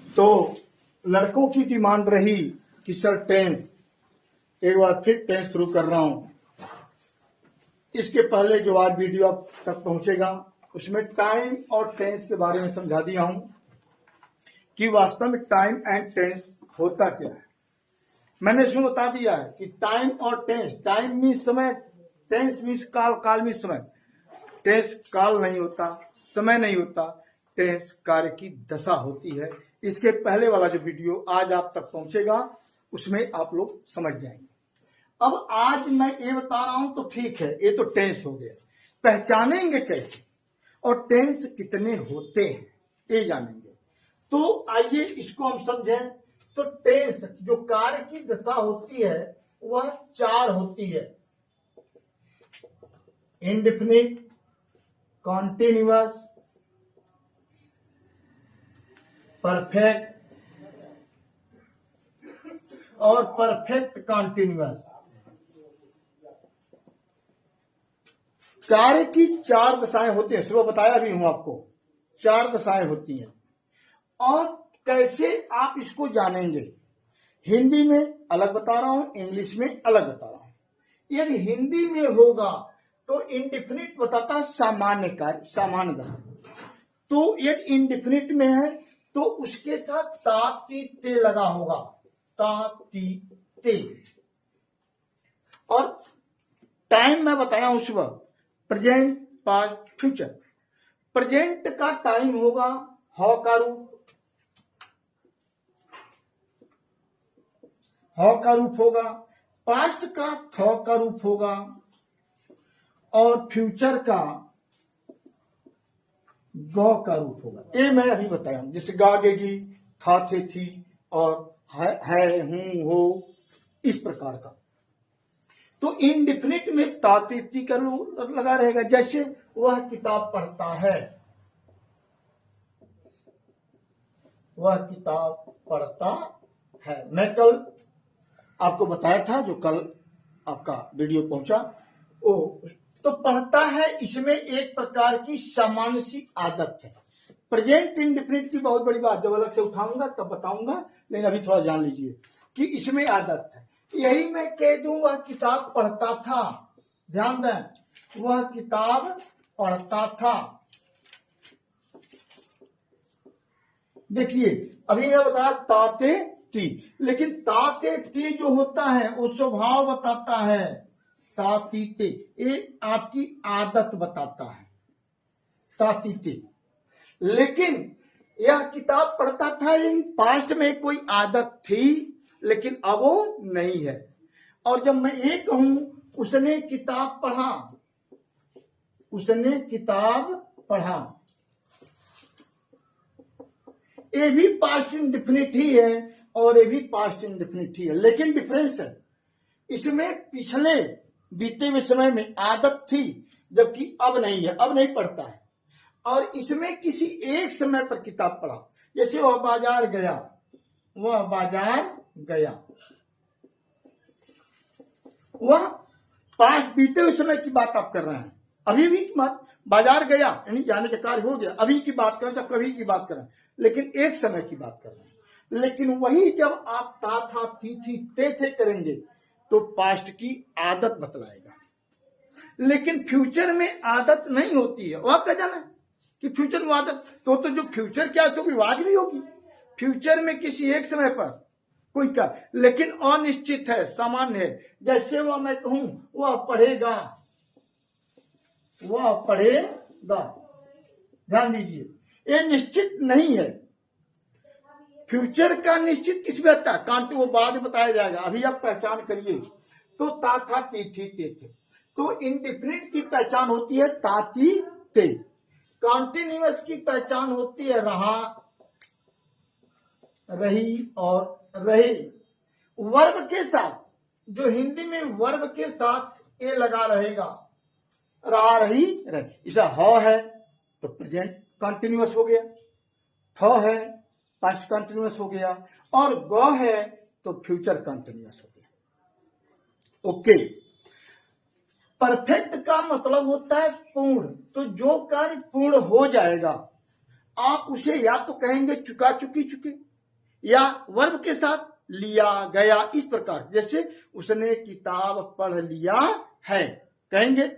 तो लड़कों की डिमांड रही कि सर टेंस, एक बार फिर टेंस शुरू कर रहा हूं। इसके पहले जो आज वीडियो आप तक पहुंचेगा उसमें टाइम और टेंस के बारे में समझा दिया हूं कि वास्तव में टाइम एंड टेंस होता क्या है। मैंने इसमें बता दिया है कि टाइम और टेंस, टाइम मीन्स समय, टेंस मीन्स काल, काल मीन्स समय। टेंस काल नहीं होता, समय नहीं होता, टेंस कार्य की दशा होती है। इसके पहले वाला जो वीडियो आज आप तक पहुंचेगा उसमें आप लोग समझ जाएंगे। अब आज मैं ये बता रहा हूं तो ठीक है, ये तो टेंस हो गया। पहचानेंगे कैसे और टेंस कितने होते हैं ये जानेंगे। तो आइए इसको हम समझें। तो टेंस जो कार्य की दशा होती है वह 4 होती है: इंडेफिनिट, कॉन्टिन्यूअस, परफेक्ट और परफेक्ट कॉन्टिन्यूअस। कार्य की 4 दशाएं होती हैं। सुबह बताया भी हूं आपको, 4 दशाएं होती हैं। और कैसे आप इसको जानेंगे? हिंदी में अलग बता रहा हूं, इंग्लिश में अलग बता रहा हूं। यदि हिंदी में होगा तो इंडेफिनिट बताता है सामान्य कार्य, सामान्य दशा। तो यदि इंडेफिनिट में है तो उसके साथ ता ती ते लगा होगा, ता ती ते। और टाइम मैं बताया हूं सुबह, प्रेजेंट, पास्ट, फ्यूचर। प्रेजेंट का टाइम होगा हौ का रूप, हौ का रूप होगा। पास्ट का थौ का रूप होगा और फ्यूचर का गौ का रूप होगा। ये मैं अभी बताया हूं, जैसे गा गेगी, था थे थी और है हूं हो, इस प्रकार का। तो इंडेफिनिट में तातीती का लगा रहेगा, जैसे वह किताब पढ़ता है, वह किताब पढ़ता है। मैं कल आपको बताया था, जो कल आपका वीडियो पहुंचा, तो पढ़ता है, इसमें एक प्रकार की सामान्य सी आदत है। प्रेजेंट इंडेफिनिट की बहुत बड़ी बात, जब अलग से उठाऊंगा तब बताऊंगा, लेकिन अभी थोड़ा जान लीजिए कि इसमें आदत है। यही मैं कह दूं वह किताब पढ़ता था, ध्यान दें, वह किताब पढ़ता था। देखिए अभी मैं बताया ताते ती, लेकिन ताते ती जो होता है वो स्वभाव बताता है, तातीते ये आपकी आदत बताता है, तातीते। लेकिन यह किताब पढ़ता था, लेकिन पास्ट में कोई आदत थी लेकिन अब वो नहीं है। और जब मैं ये कहूं उसने किताब पढ़ा, उसने किताब पढ़ा, ये भी पास्ट इंडेफिनिट ही है और ये भी पास्ट इंडेफिनिट ही है, लेकिन डिफरेंस है। इसमें पिछले बीते हुए समय में आदत थी जबकि अब नहीं है, अब नहीं पढ़ता है। और इसमें किसी एक समय पर किताब पढ़ा, जैसे वह बाजार गया, वह बाजार गया, वह पास्ट बीते हुए समय की बात आप कर रहे हैं। अभी भी बाजार गया यानी जाने का कार्य हो गया, अभी की बात कर रहे हैं, कभी की बात कर रहे हैं, लेकिन एक समय की बात कर रहे हैं। लेकिन वही जब आप ता था थी थी ते थे करेंगे तो पास्ट की आदत बतलाएगा। लेकिन फ्यूचर में आदत नहीं होती है। वह क्या जाना कि फ्यूचर में आदत, तो जो फ्यूचर क्या है तो विवाद भी होगी। फ्यूचर में किसी एक समय पर कोई क्या, लेकिन अनिश्चित है, सामान्य है। जैसे वह मैं कहूं वह पढ़ेगा, वह पढ़ेगा, ध्यान दीजिए, ये निश्चित नहीं है। फ्यूचर का निश्चित किस में आता है, कांति, वो बाद में बताया जाएगा, अभी आप पहचान करिए। तो ता था ती थी ते थे, तो इंडेफिनिट की पहचान होती है ताती ते। कॉन्टिन्यूअस की पहचान होती है रहा, रही और रहे। वर्ब के साथ, जो हिंदी में वर्ब के साथ ए लगा रहेगा, रहा रही रहे। इसे ह है तो प्रेजेंट कॉन्टिन्यूअस हो गया, थ है पास्ट कॉन्टिन्यूअस हो गया, और ग है तो फ्यूचर कॉन्टिन्यूअस हो गया। ओके। परफेक्ट का मतलब होता है पूर्ण। तो जो कार्य पूर्ण हो जाएगा आप उसे या तो कहेंगे चुका चुकी चुके, या वर्ब के साथ लिया गया, इस प्रकार। जैसे उसने किताब पढ़ लिया है कहेंगे,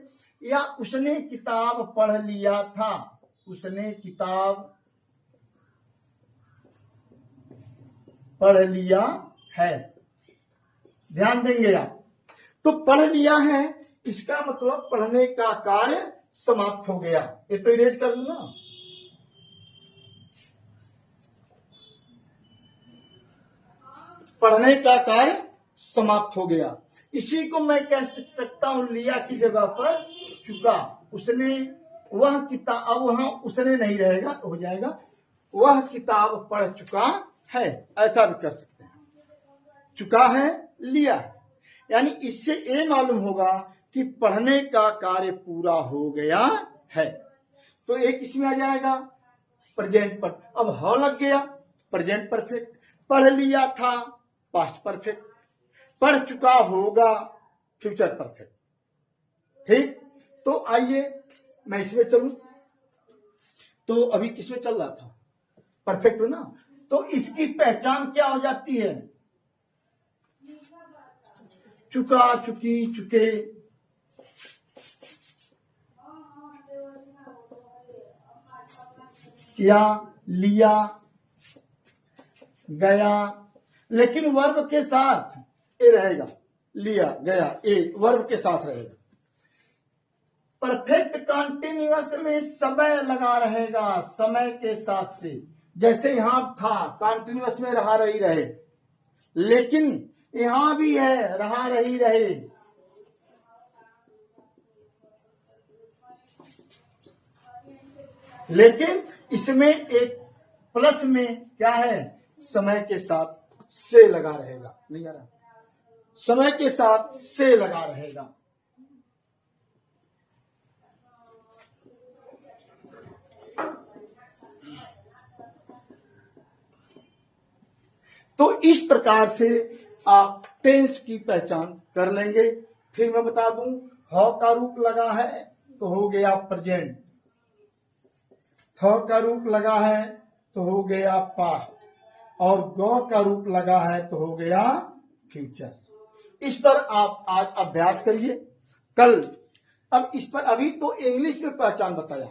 या उसने किताब पढ़ लिया था, उसने किताब पढ़ लिया है। ध्यान देंगे आप। तो पढ़ लिया है इसका मतलब पढ़ने का कार्य समाप्त हो गया। ये तो इरेज कर लू ना। पढ़ने का कार्य समाप्त हो गया। इसी को मैं कह सकता हूं लिया की जगह पर चुका। उसने वह किताब, अब वहां उसने नहीं रहेगा तो हो जाएगा वह किताब पढ़ चुका है, ऐसा भी कर सकते हैं। चुका है, लिया है, यानी इससे ये मालूम होगा कि पढ़ने का कार्य पूरा हो गया है। तो एक इसमें आ जाएगा प्रेजेंट पर। अब हो लग गया प्रेजेंट परफेक्ट। पढ़ लिया था पास्ट परफेक्ट। पढ़ चुका होगा फ्यूचर परफेक्ट। ठीक, तो आइए मैं इसमें चलूं। तो अभी किसमें चल रहा था? परफेक्ट हो ना। तो इसकी पहचान क्या हो जाती है? चुका, चुकी, चुके। किया, लिया, गया, लेकिन वर्ब के साथ ए रहेगा। लिया, गया, ए वर्ब के साथ रहेगा। परफेक्ट कॉन्टिन्यूअस में समय लगा रहेगा, समय के साथ से। जैसे यहां था कॉन्टिन्यूअस में रहा रही रहे, लेकिन यहां भी है रहा रही रहे। लेकिन इसमें एक प्लस में क्या है? समय के साथ से लगा रहेगा। नहीं आ रहा? समय के साथ से लगा रहेगा। तो इस प्रकार से आप टेंस की पहचान कर लेंगे। फिर मैं बता दूं, ह का रूप लगा है तो हो गया प्रेजेंट, थ का रूप लगा है तो हो गया पास्ट, और ग का रूप लगा है तो हो गया फ्यूचर। इस पर आप आज अभ्यास करिए। कल अब इस पर अभी तो इंग्लिश में पहचान बताया,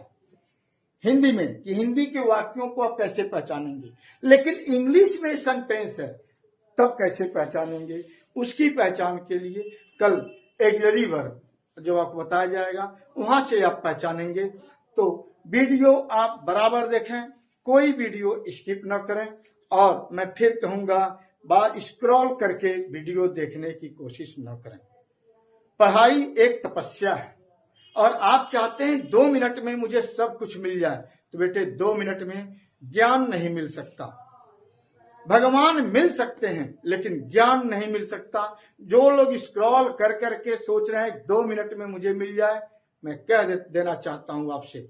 हिंदी में कि हिंदी के वाक्यों को आप कैसे पहचानेंगे, लेकिन इंग्लिश में सेंटेंस है तब कैसे पहचानेंगे, उसकी पहचान के लिए कल ऑक्सिलरी वर्ब जो आपको बताया जाएगा वहां से आप पहचानेंगे। तो वीडियो आप बराबर देखें, कोई वीडियो स्किप न करें, और मैं फिर कहूंगा बार स्क्रॉल करके वीडियो देखने की कोशिश न करें। पढ़ाई एक तपस्या है, और आप चाहते हैं 2 मिनट में मुझे सब कुछ मिल जाए, तो बेटे 2 मिनट में ज्ञान नहीं मिल सकता। भगवान मिल सकते हैं लेकिन ज्ञान नहीं मिल सकता। जो लोग स्क्रॉल कर करके सोच रहे हैं 2 मिनट में मुझे मिल जाए, मैं कह देना चाहता हूं आपसे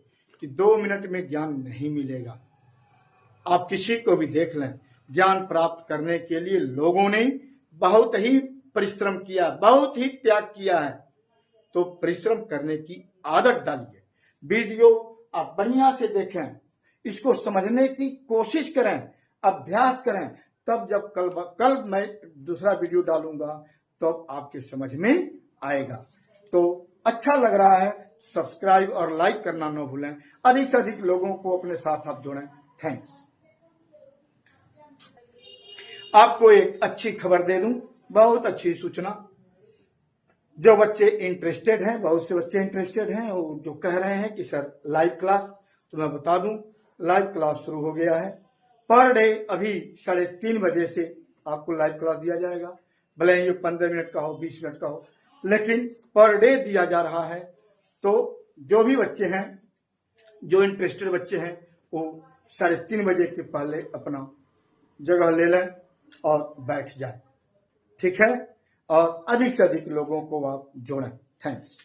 कि 2 मिनट में ज्ञान नहीं मिलेगा। आप किसी को भी देख लें, ज्ञान प्राप्त करने के लिए लोगों ने बहुत ही परिश्रम किया, बहुत ही त्याग किया है। तो परिश्रम करने की आदत डालिए। वीडियो आप बढ़िया से देखें, इसको समझने की कोशिश करें, अभ्यास करें, तब जब कल मैं दूसरा वीडियो डालूंगा तो आपके समझ में आएगा। तो अच्छा लग रहा है, सब्सक्राइब और लाइक करना न भूलें। अधिक से अधिक लोगों को अपने साथ आप जोड़ें। थैंक्स। आपको एक अच्छी खबर दे दूं, बहुत अच्छी सूचना। जो बच्चे इंटरेस्टेड हैं, बहुत से बच्चे इंटरेस्टेड हैं और जो कह रहे हैं कि सर लाइव क्लास, तो मैं बता दूं लाइव क्लास शुरू हो गया है। पर डे अभी 3:30 बजे से आपको लाइव क्लास दिया जाएगा, भले ही 15 मिनट का हो, 20 मिनट का हो, लेकिन पर डे दिया जा रहा है। तो जो भी बच्चे हैं, जो इंटरेस्टेड बच्चे हैं, वो 3:30 बजे के पहले अपना जगह ले लें और बैठ जाए। ठीक है, और अधिक से अधिक लोगों को आप जोड़ें। थैंक्स।